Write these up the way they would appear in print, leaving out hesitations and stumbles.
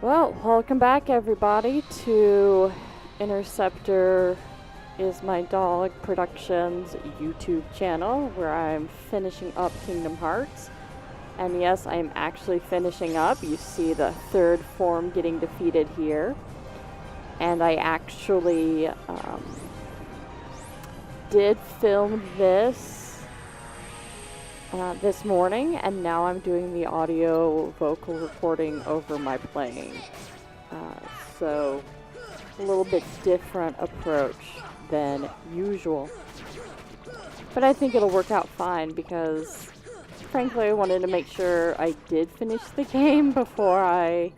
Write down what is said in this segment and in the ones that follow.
Well, welcome back everybody to Interceptor is My Dog Productions YouTube channel where I'm finishing up Kingdom Hearts. And yes, I'm actually finishing up. You see the third form getting defeated here. And I actually did film this morning, and now I'm doing the audio vocal recording over my playing. So a little bit different approach than usual. But I think it'll work out fine because, frankly, I wanted to make sure I did finish the game before I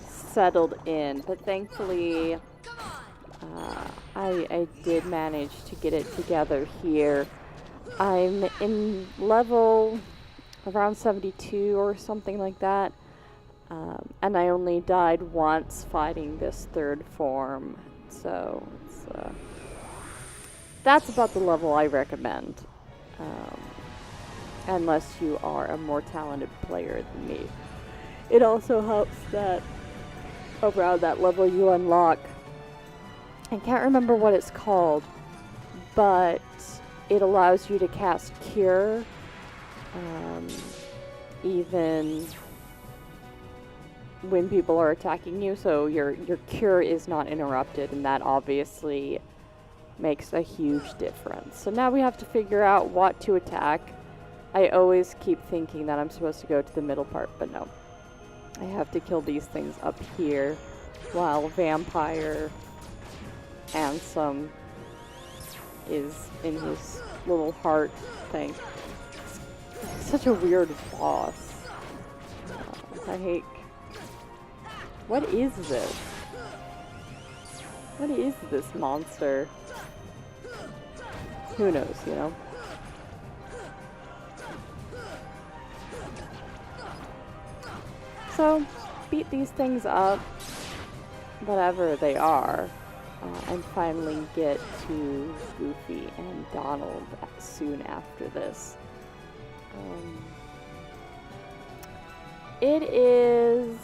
settled in. But thankfully, I did manage to get it together here. I'm in level around 72 or something like that, and I only died once fighting this third form, so that's about the level I recommend, unless you are a more talented player than me. It also helps that around that level you unlock, I can't remember what it's called, but it allows you to cast Cure, even when people are attacking you, so your Cure is not interrupted, and that obviously makes a huge difference. So now we have to figure out what to attack. I always keep thinking that I'm supposed to go to the middle part, but no. I have to kill these things up here, while Vampire Ansem is in his little heart thing. It's such a weird boss. I hate... What is this? What is this monster? Who knows, you know? So, beat these things up, whatever they are. And finally get to Goofy and Donald soon after this. It is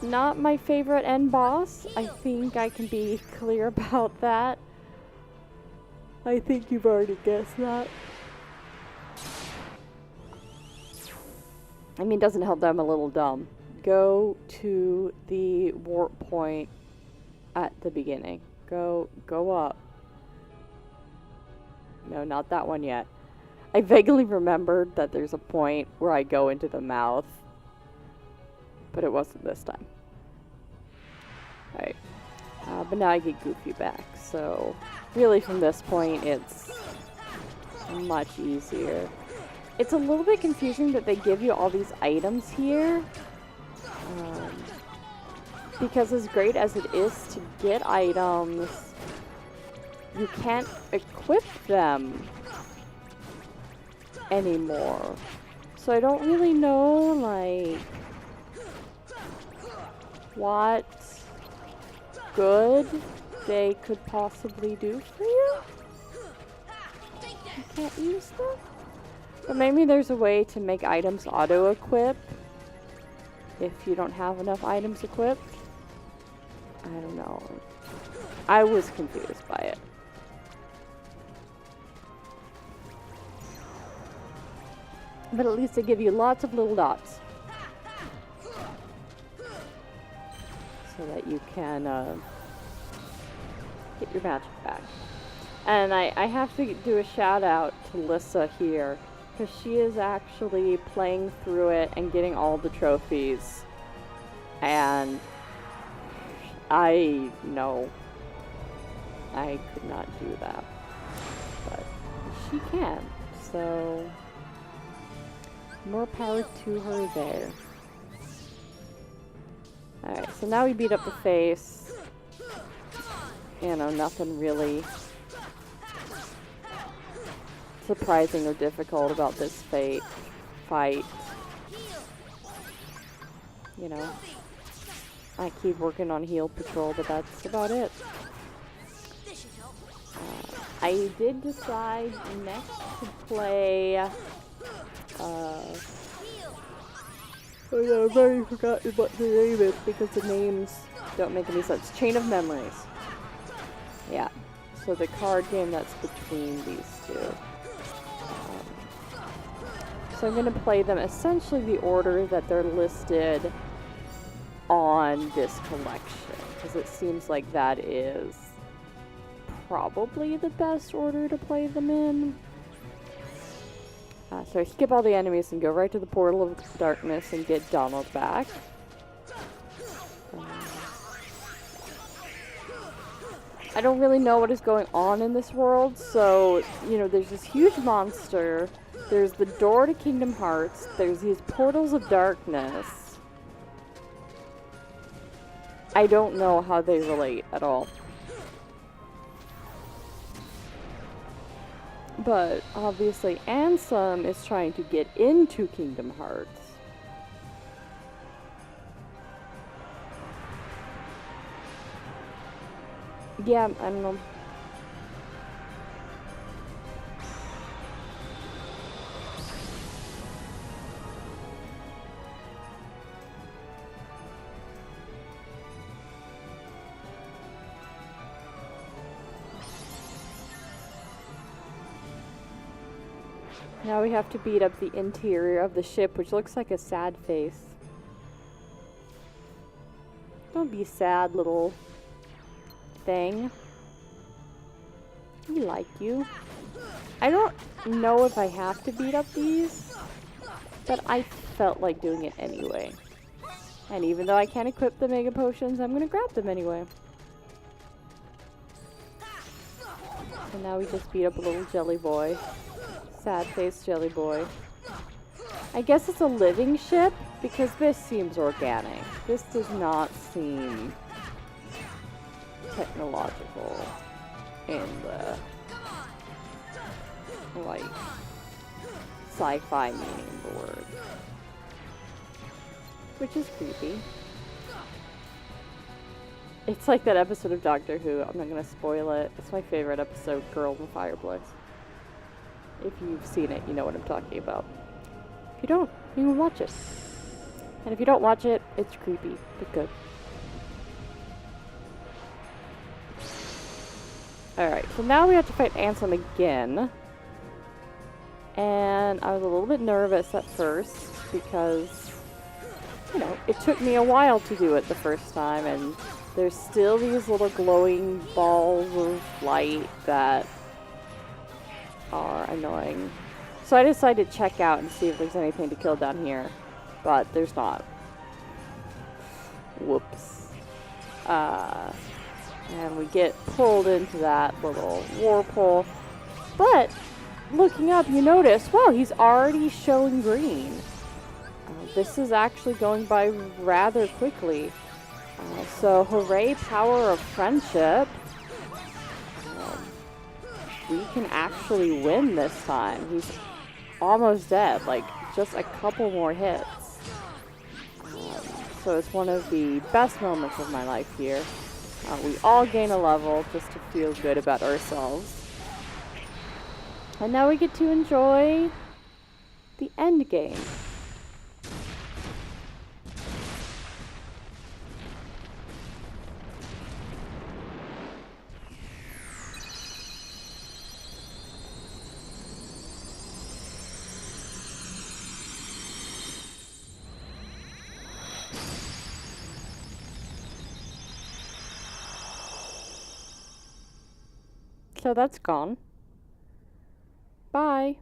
not my favorite end boss. I think I can be clear about that. I think you've already guessed that. I mean, it doesn't help that I'm a little dumb. Go to the warp point at the beginning. Go up. No, not that one yet. I vaguely remembered that there's a point where I go into the mouth, but it wasn't this time. Alright. But now I get Goofy back, so really from this point it's much easier. It's a little bit confusing that they give you all these items here. Because as great as it is to get items, you can't equip them anymore. So I don't really know, like, what good they could possibly do for you. You can't use them? But maybe there's a way to make items auto-equip if you don't have enough items equipped. I don't know. I was confused by it. But at least they give you lots of little dots. So that you can get your magic back. And I have to do a shout out to Lissa here, because she is actually playing through it and getting all the trophies. And I know I could not do that, but she can, so more power to her there. Alright, so now we beat up the face. You know, nothing really surprising or difficult about this fight. You know, I keep working on heal patrol, but that's about it. I did decide next to play Oh yeah, I've already forgotten what the name is because the names don't make any sense. Chain of Memories. Yeah. So the card game that's between these two. So I'm going to play them essentially the order that they're listed on this collection, because it seems like that is probably the best order to play them in. So I skip all the enemies and go right to the Portal of Darkness and get Donald back. I don't really know what is going on in this world, so, you know, there's this huge monster, there's the door to Kingdom Hearts, there's these Portals of Darkness. I don't know how they relate at all. But obviously Ansem is trying to get into Kingdom Hearts. Yeah, I don't know. Now we have to beat up the interior of the ship, which looks like a sad face. Don't be sad, little thing. We like you. I don't know if I have to beat up these, but I felt like doing it anyway. And even though I can't equip the Mega Potions, I'm gonna grab them anyway. And now we just beat up a little jelly boy. Sad-faced jelly boy. I guess it's a living ship, because this seems organic. This does not seem technological in the, like, sci-fi meaning of the word. Which is creepy. It's like that episode of Doctor Who. I'm not gonna spoil it. It's my favorite episode, Girl in the Fireplace. If you've seen it, you know what I'm talking about. If you don't, you can watch it. And if you don't watch it, it's creepy, but good. Alright, so now we have to fight Ansem again. And I was a little bit nervous at first, because, you know, it took me a while to do it the first time, and there's still these little glowing balls of light that are annoying. So I decided to check out and see if there's anything to kill down here, but there's not. Whoops. And we get pulled into that little whirlpool. But looking up, you notice, wow, he's already showing green. This is actually going by rather quickly. So hooray, power of friendship. We can actually win this time. He's almost dead, like just a couple more hits. So it's one of the best moments of my life here. We all gain a level just to feel good about ourselves. And now we get to enjoy the end game. So that's gone. Bye.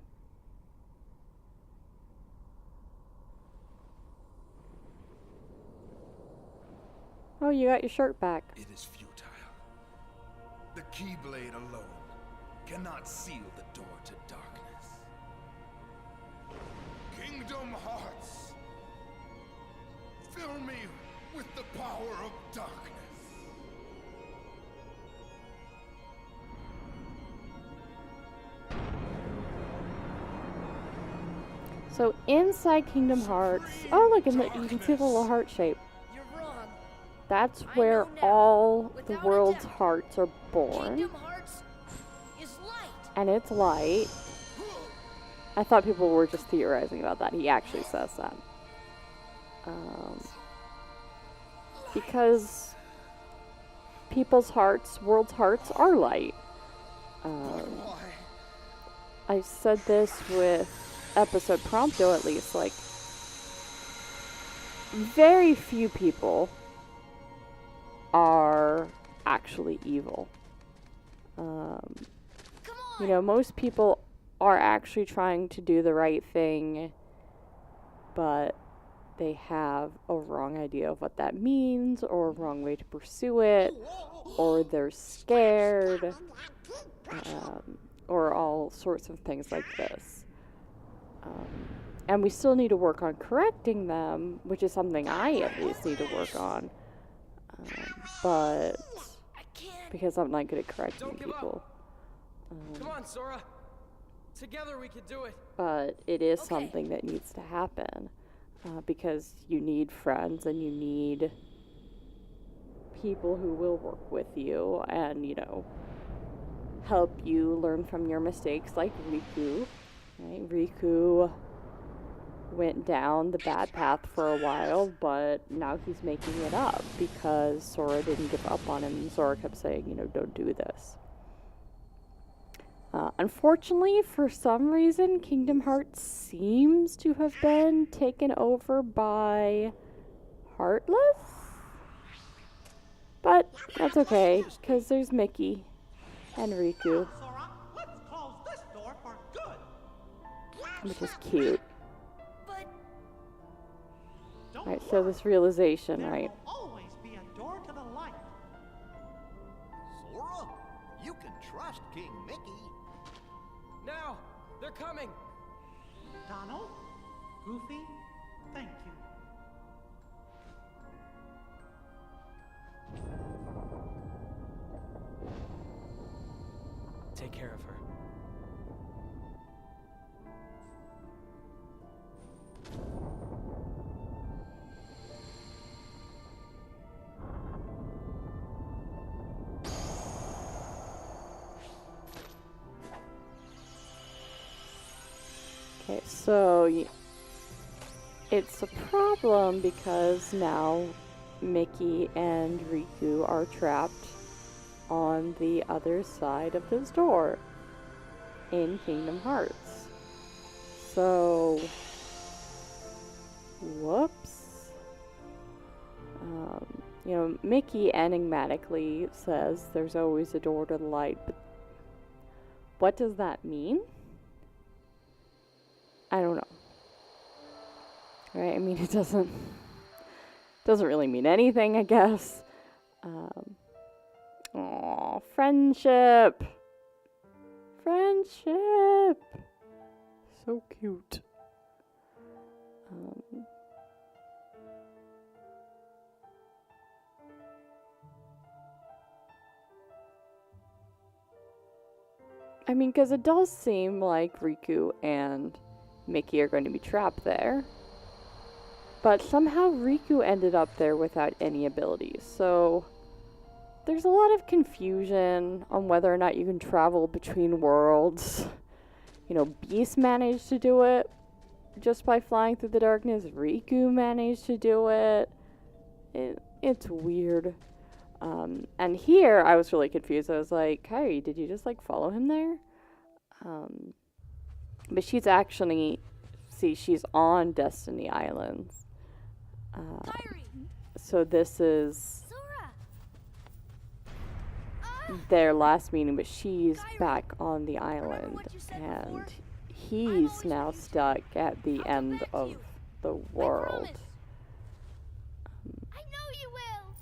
Oh, you got your shirt back. It is futile. The Keyblade alone cannot seal the door to darkness. Kingdom Hearts, fill me with the power of darkness. So inside Kingdom Hearts, oh look, and you can see the little heart shape. You're wrong. That's where all the world's hearts are born. Kingdom Hearts is light. And it's light. I thought people were just theorizing about that. He actually says that. Because people's hearts, world's hearts, are light. I said this with episode Prompto, at least, like, very few people are actually evil. You know, most people are actually trying to do the right thing, but they have a wrong idea of what that means, or a wrong way to pursue it, or they're scared, or all sorts of things like this. And we still need to work on correcting them, which is something I at least need to work on. But because I'm not good at correcting people. Come on, Sora. Together we can do it. But it is something that needs to happen. Because you need friends and you need people who will work with you and, you know, help you learn from your mistakes, like Riku. Right? Riku went down the bad path for a while, but now he's making it up because Sora didn't give up on him. Sora kept saying, you know, don't do this. Unfortunately, for some reason, Kingdom Hearts seems to have been taken over by Heartless? But that's okay, because there's Mickey and Riku, Sora, let's close this door for good. which is cute. But Don't Right, so this realization, there right? will always be a door to the light. Sora, you can trust King Mickey. Now, they're coming. Donald, Goofy, thank you. Take care of her. Okay, so it's a problem because now Mickey and Riku are trapped on the other side of this door in Kingdom Hearts. So, whoops. You know, Mickey enigmatically says there's always a door to the light, but what does that mean? I don't know. Right? I mean, it doesn't really mean anything, I guess. Aw, friendship. Friendship. So cute. I mean, because it does seem like Riku and Mickey are going to be trapped there. But somehow Riku ended up there without any abilities. So there's a lot of confusion on whether or not you can travel between worlds. You know, Beast managed to do it just by flying through the darkness. Riku managed to do it. It's weird. And here I was really confused. I was like, Kyrie, did you just like follow him there? But she's actually, she's on Destiny Islands. Kyrie, So this is Sora. their last meeting, but she's Kyrie, back on the island, what you said and before? he's always now been true. stuck at the I'll come end back to of you. the I world. promise. I know you will.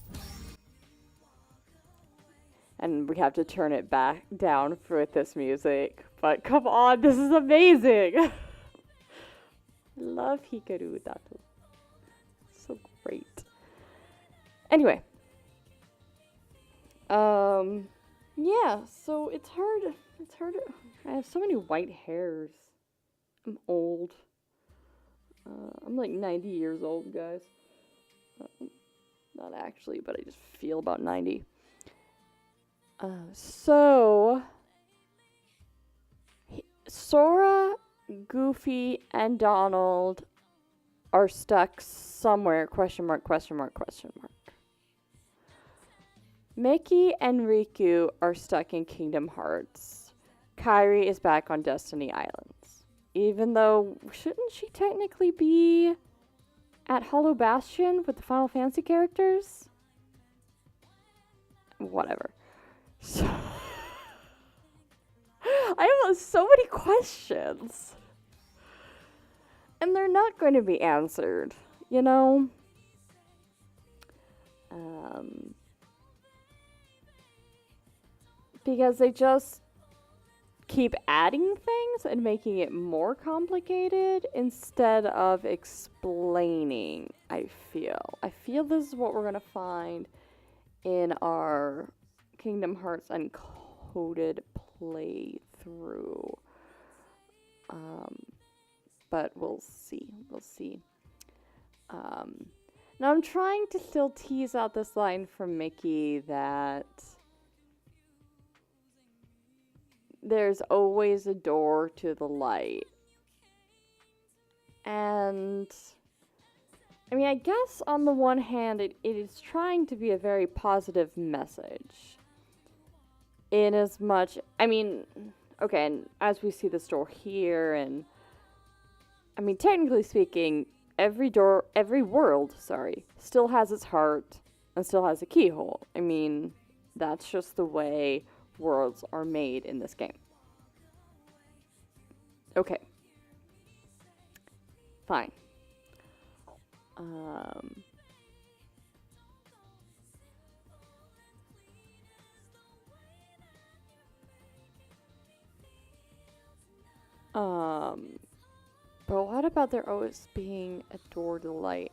And we have to turn it back down with this music. But come on, this is amazing! Love Hikaru Datu. So great. Anyway. Yeah, so it's hard. I have so many white hairs. I'm old. I'm like 90 years old, guys. Not actually, but I just feel about 90. So Sora, Goofy, and Donald are stuck somewhere, question mark, question mark, question mark. Mickey and Riku are stuck in Kingdom Hearts. Kairi is back on Destiny Islands. Even though, shouldn't she technically be at Hollow Bastion with the Final Fantasy characters? Whatever. So I have so many questions. And they're not going to be answered, you know? Because they just keep adding things and making it more complicated instead of explaining, I feel. I feel this is what we're going to find in our Kingdom Hearts Uncoded playthrough. But we'll see. We'll see. Now I'm trying to still tease out this line from Mickey that there's always a door to the light. And I mean, I guess on the one hand, it is trying to be a very positive message. In as much, I mean, okay, and as we see the door here, and I mean, technically speaking, every world, still has its heart and still has a keyhole. I mean, that's just the way worlds are made in this game. Okay. Fine. But what about there always being a door to light?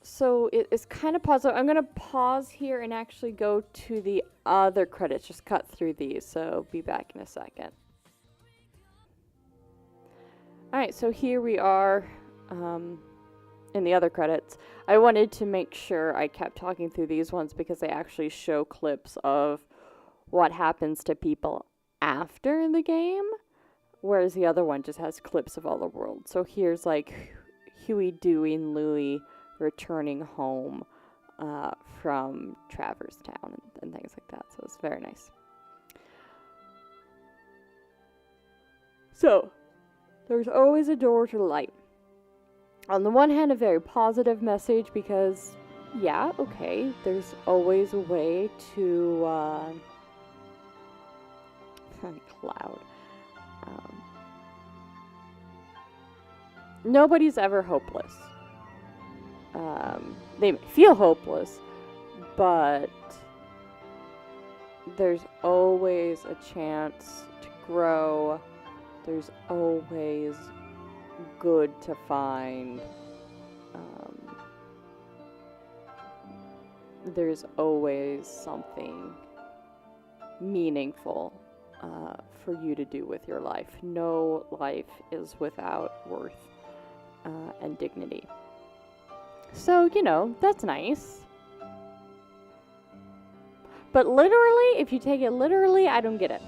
So it's kind of paused. I'm going to pause here and actually go to the other credits. Just cut through these, so be back in a second. Alright, so here we are in the other credits. I wanted to make sure I kept talking through these ones because they actually show clips of what happens to people after the game, whereas the other one just has clips of all the world. So here's like Huey, Dewey, and Louie returning home from Traverse Town and things like that. So it's very nice. So, there's always a door to the light. On the one hand, a very positive message because, yeah, okay, there's always a way to, Cloud. Nobody's ever hopeless. They may feel hopeless, but there's always a chance to grow. There's always good to find. There's always something meaningful for you to do with your life. No life is without worth and dignity. So, you know, that's nice. But literally, if you take it literally, I don't get it.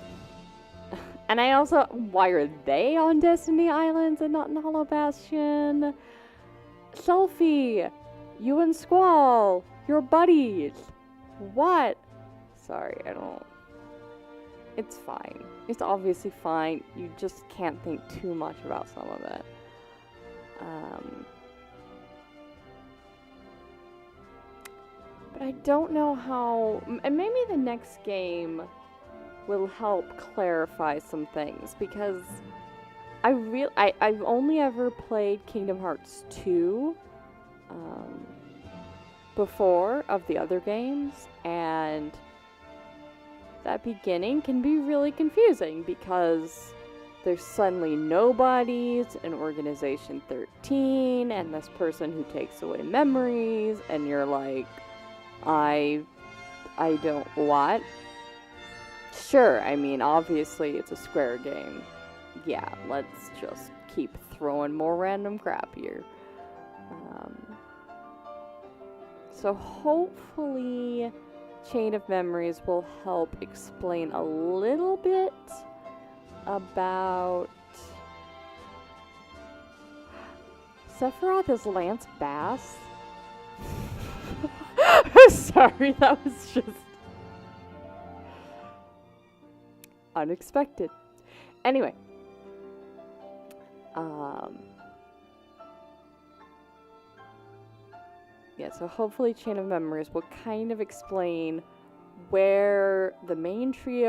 And I also, why are they on Destiny Islands and not in Hollow Bastion? Selfie, you and Squall, you're buddies. What? Sorry, I don't. It's fine. It's obviously fine. You just can't think too much about some of it. But I don't know how, and maybe the next game will help clarify some things, because I've only ever played Kingdom Hearts 2 before of the other games, and that beginning can be really confusing because there's suddenly nobodies in Organization 13 and this person who takes away memories, and you're like, I don't, what? Sure, I mean, obviously it's a Square game. Yeah, let's just keep throwing more random crap here. So hopefully Chain of Memories will help explain a little bit about Sephiroth is Lance Bass? Sorry, that was just unexpected. Anyway. Yeah, so hopefully Chain of Memories will kind of explain where the main trio